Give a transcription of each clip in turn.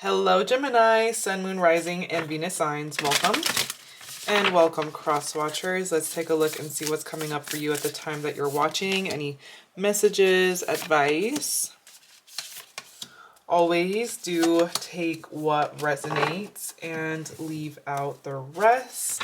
Hello Gemini, Sun, Moon, Rising, and Venus signs. Welcome. And welcome cross watchers. Let's take a look and see what's coming up for you at the time that you're watching. Any messages, advice. Always do take what resonates and leave out the rest.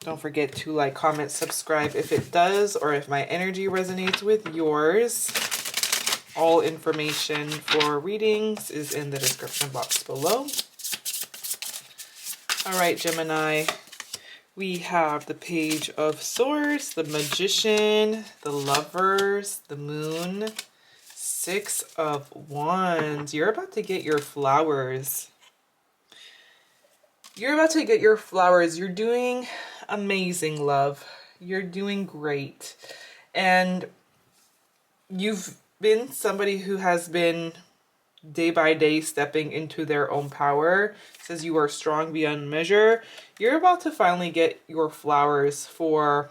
Don't forget to like, comment, subscribe if it does, or if my energy resonates with yours. All information for readings is in the description box below. All right, Gemini, we have the Page of Swords, the Magician, the Lovers, the Moon, Six of Wands. You're about to get your flowers. You're about to get your flowers. You're doing amazing, love. You're doing great. And you've been somebody who has been day by day stepping into their own power. It says you are strong beyond measure. You're about to finally get your flowers for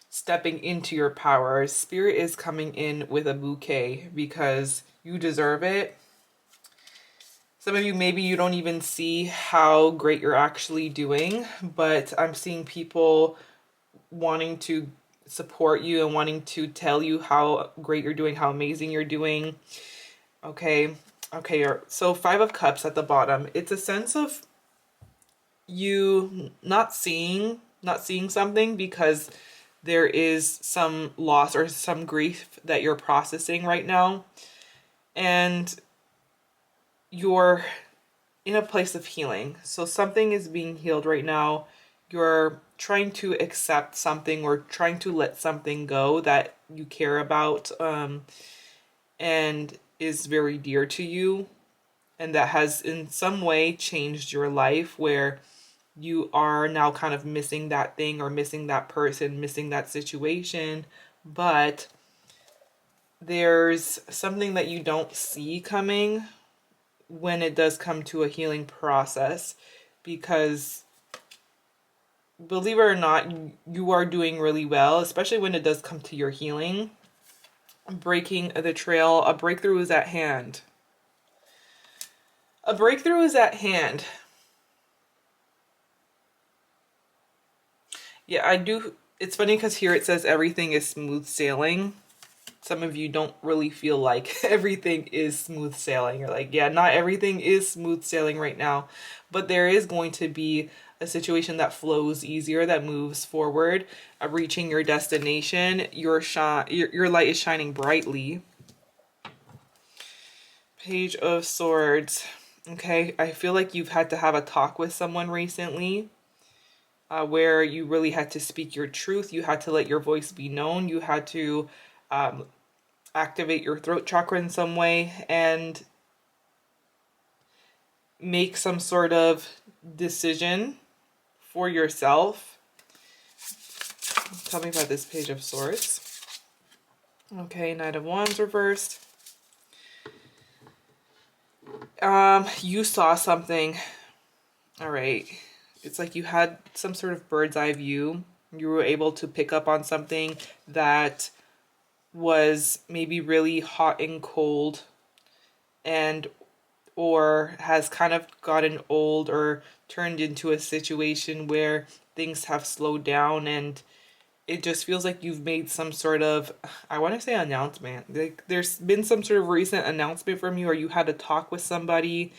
stepping into your power. Spirit is coming in with a bouquet because you deserve it. Some of you, maybe you don't even see how great you're actually doing, but I'm seeing people wanting to support you and wanting to tell you how great you're doing, how amazing you're doing. Okay, so Five of Cups at the bottom. It's a sense of you not seeing something because there is some loss or some grief that you're processing right now, and you're in a place of healing. So something is being healed right now. You're trying to accept something or trying to let something go that you care about and is very dear to you, and that has in some way changed your life, where you are now kind of missing that thing or missing that person, missing that situation, but there's something that you don't see coming when it does come to a healing process, because believe it or not, you are doing really well, especially when it does come to your healing. Breaking the trail, a breakthrough is at hand. A breakthrough is at hand. Yeah, I do. It's funny because here it says everything is smooth sailing. Some of you don't really feel like everything is smooth sailing. You're like, yeah, not everything is smooth sailing right now, but there is going to be a situation that flows easier, that moves forward, reaching your destination. Your light is shining brightly. Page of Swords. Okay, I feel like you've had to have a talk with someone recently, where you really had to speak your truth. You had to let your voice be known. You had to activate your throat chakra in some way and make some sort of decision for yourself. Tell me about this Page of Swords. Okay, Knight of Wands reversed. You saw something. All right. It's like you had some sort of bird's eye view. You were able to pick up on something that was maybe really hot and cold, and or has kind of gotten old or turned into a situation where things have slowed down, and it just feels like you've made some sort of, I want to say, announcement. Like there's been some sort of recent announcement from you, or you had to talk with somebody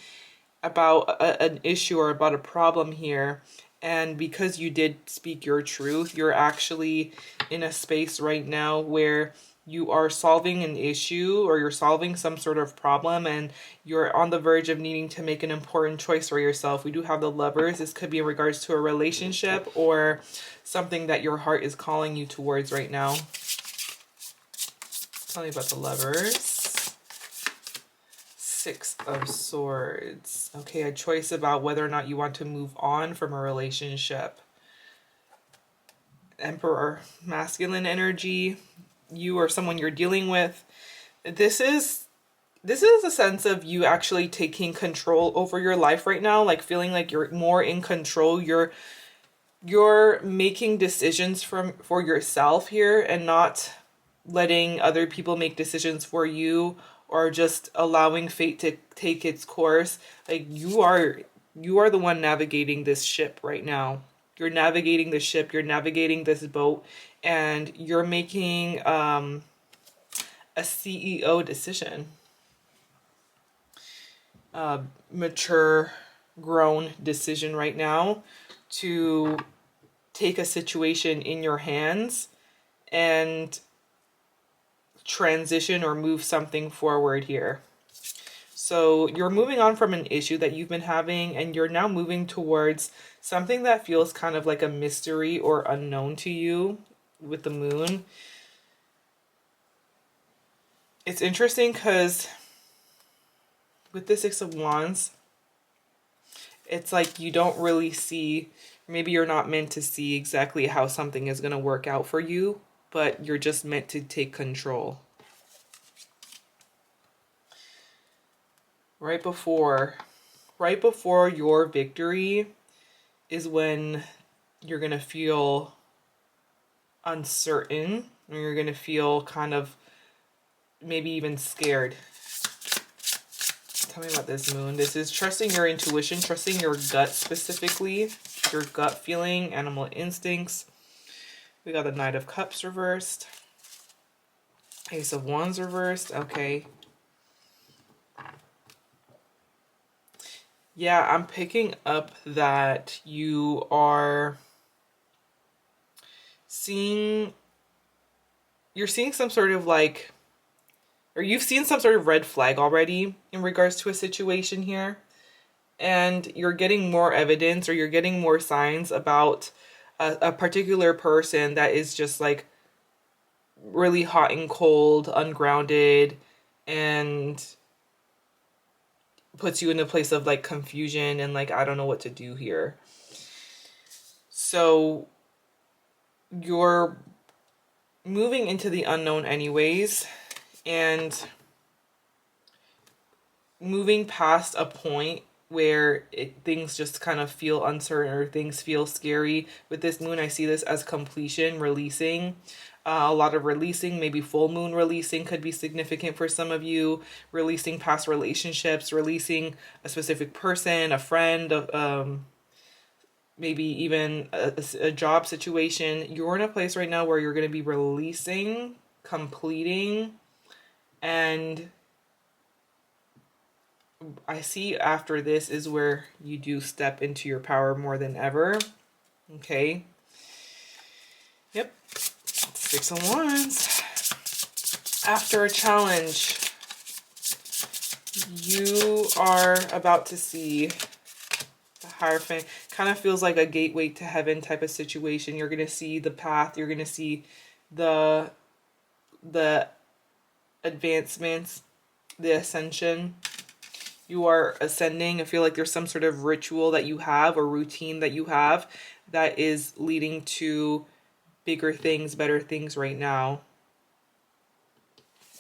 about an issue or about a problem here. And because you did speak your truth, you're actually in a space right now where you are solving an issue, or you're solving some sort of problem, and you're on the verge of needing to make an important choice for yourself. We do have the Lovers. This could be in regards to a relationship or something that your heart is calling you towards right now. Tell me about the Lovers. Six of Swords. Okay, a choice about whether or not you want to move on from a relationship. Emperor, masculine energy. You or someone you're dealing with. This is a sense of you actually taking control over your life right now, like feeling like you're more in control. You're making decisions for yourself here and not letting other people make decisions for you, or just allowing fate to take its course. Like you are the one navigating this ship right now. You're navigating the ship, you're navigating this boat, and you're making a CEO decision. Mature, grown decision right now to take a situation in your hands and transition or move something forward here. So you're moving on from an issue that you've been having, and you're now moving towards something that feels kind of like a mystery or unknown to you with the moon. It's interesting because with the Six of Wands, it's like you don't really see, maybe you're not meant to see exactly how something is going to work out for you, but you're just meant to take control. Right before your victory is when you're going to feel uncertain, or you're going to feel kind of maybe even scared. Tell me about this moon. This is trusting your intuition, trusting your gut specifically, your gut feeling, animal instincts. We got the Knight of Cups reversed. Ace of Wands reversed. Okay. Yeah, I'm picking up that you are seeing, you're seeing some sort of like, or you've seen some sort of red flag already in regards to a situation here. And you're getting more evidence, or you're getting more signs about a particular person that is just like really hot and cold, ungrounded, and puts you in a place of like confusion and like, I don't know what to do here. So you're moving into the unknown anyways, and moving past a point where things just kind of feel uncertain, or things feel scary. With this moon, I see this as completion, releasing. A lot of releasing, maybe full moon releasing could be significant for some of you. Releasing past relationships, releasing a specific person, a friend, maybe even a job situation. You're in a place right now where you're going to be releasing, completing, and I see after this is where you do step into your power more than ever. Okay. Yep. Six of Wands. After a challenge, you are about to see the Hierophant. Kind of feels like a gateway to heaven type of situation. You're going to see the path. You're going to see the advancements, the ascension. You are ascending. I feel like there's some sort of ritual that you have, or routine that you have, that is leading to bigger things, better things right now.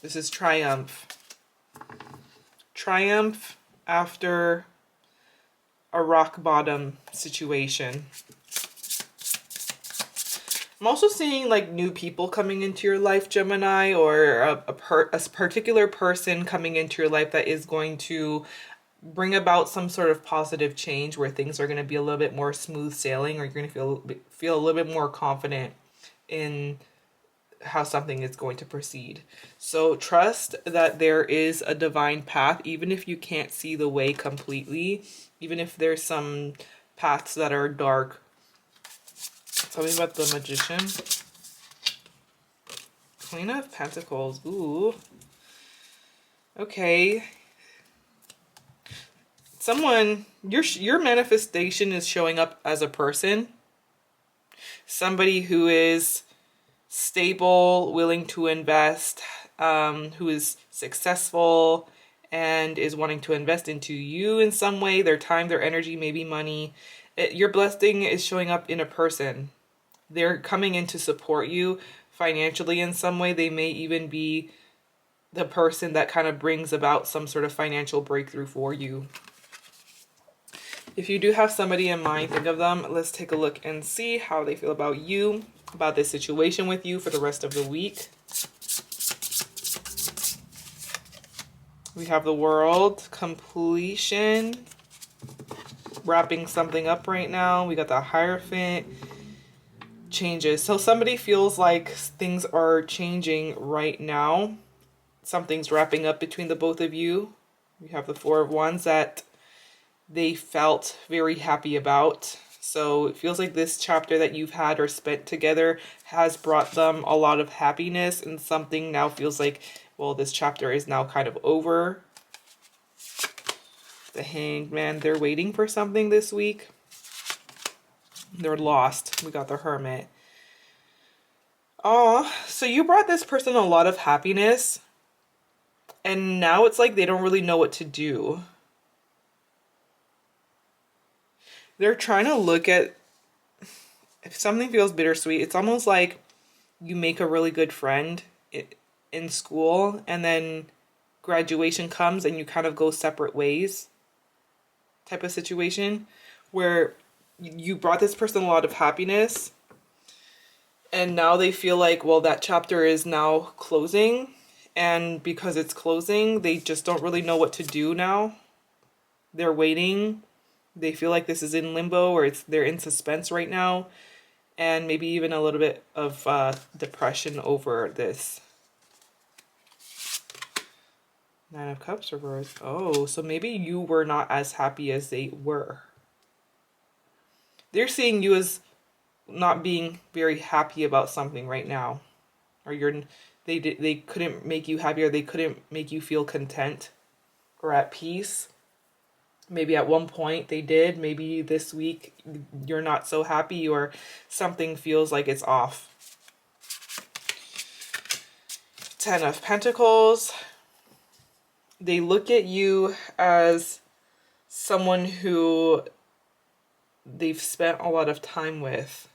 This is triumph. Triumph after a rock bottom situation. I'm also seeing like new people coming into your life, Gemini, or a particular person coming into your life that is going to bring about some sort of positive change, where things are going to be a little bit more smooth sailing, or you're going to feel a little bit more confident in how something is going to proceed. So trust that there is a divine path, even if you can't see the way completely, even if there's some paths that are dark. Tell me about the Magician. Queen of Pentacles. Ooh. Okay. Someone, your manifestation is showing up as a person. Somebody who is stable, willing to invest, who is successful, and is wanting to invest into you in some way, their time, their energy, maybe money. Your blessing is showing up in a person. They're coming in to support you financially in some way. They may even be the person that kind of brings about some sort of financial breakthrough for you. If you do have somebody in mind, think of them. Let's take a look and see how they feel about you, about this situation with you for the rest of the week. We have the World, completion, wrapping something up right now. We got the Hierophant, changes. So somebody feels like things are changing right now. Something's wrapping up between the both of you. We have the Four of Wands that they felt very happy about. So it feels like this chapter that you've had or spent together has brought them a lot of happiness, and something now feels like, well, this chapter is now kind of over. The Hanged Man, they're waiting for something this week. They're lost. We got the Hermit. Oh, so you brought this person a lot of happiness, and now it's like they don't really know what to do. They're trying to look at, if something feels bittersweet, it's almost like you make a really good friend in school, and then graduation comes and you kind of go separate ways type of situation, where you brought this person a lot of happiness, and now they feel like, well, that chapter is now closing, and because it's closing, they just don't really know what to do now. They're waiting. They feel like this is in limbo, or they're in suspense right now, and maybe even a little bit of depression over this. Nine of Cups reversed. Oh, so maybe you were not as happy as they were. They're seeing you as not being very happy about something right now, or they couldn't make you happy, or they couldn't make you feel content or at peace. Maybe at one point they did. Maybe this week you're not so happy, or something feels like it's off. Ten of Pentacles. They look at you as someone who they've spent a lot of time with.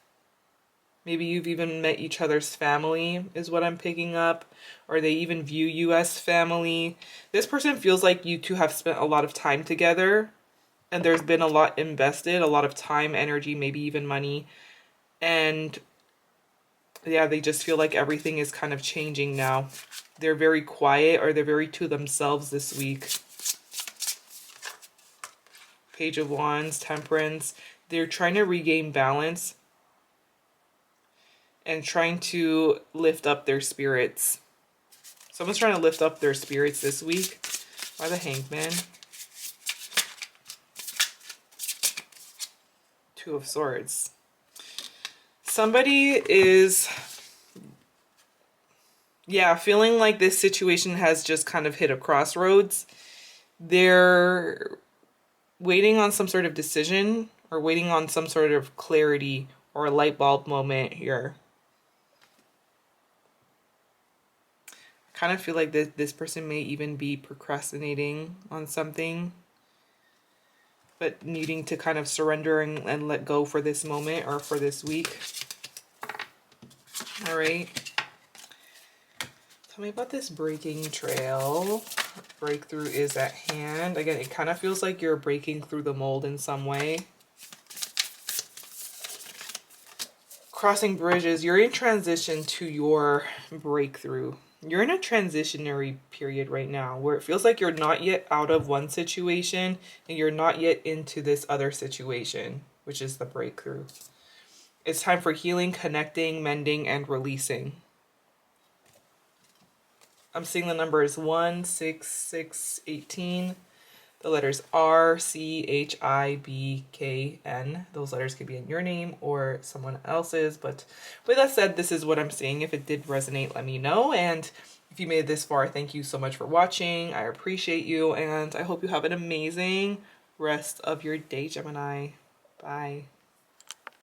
Maybe you've even met each other's family, is what I'm picking up. Or they even view you as family. This person feels like you two have spent a lot of time together, and there's been a lot invested, a lot of time, energy, maybe even money. And yeah, they just feel like everything is kind of changing now. They're very quiet, or they're very to themselves this week. Page of Wands, Temperance. They're trying to regain balance and trying to lift up their spirits. Someone's trying to lift up their spirits this week. By the Hanged Man. Two of Swords. Somebody is, yeah, feeling like this situation has just kind of hit a crossroads. They're waiting on some sort of decision, or waiting on some sort of clarity or a light bulb moment here. I kind of feel like this person may even be procrastinating on something, but needing to kind of surrender and let go for this moment, or for this week. All right. Tell me about this breaking trail. Breakthrough is at hand. Again, it kind of feels like you're breaking through the mold in some way. Crossing bridges. You're in transition to your breakthrough. You're in a transitionary period right now, where it feels like you're not yet out of one situation, and you're not yet into this other situation, which is the breakthrough. It's time for healing, connecting, mending, and releasing. I'm seeing the numbers 1, 6, 6, 18. The letters R, C, H, I, B, K, N. Those letters could be in your name or someone else's. But with that said, this is what I'm seeing. If it did resonate, let me know. And if you made it this far, thank you so much for watching. I appreciate you. And I hope you have an amazing rest of your day, Gemini. Bye.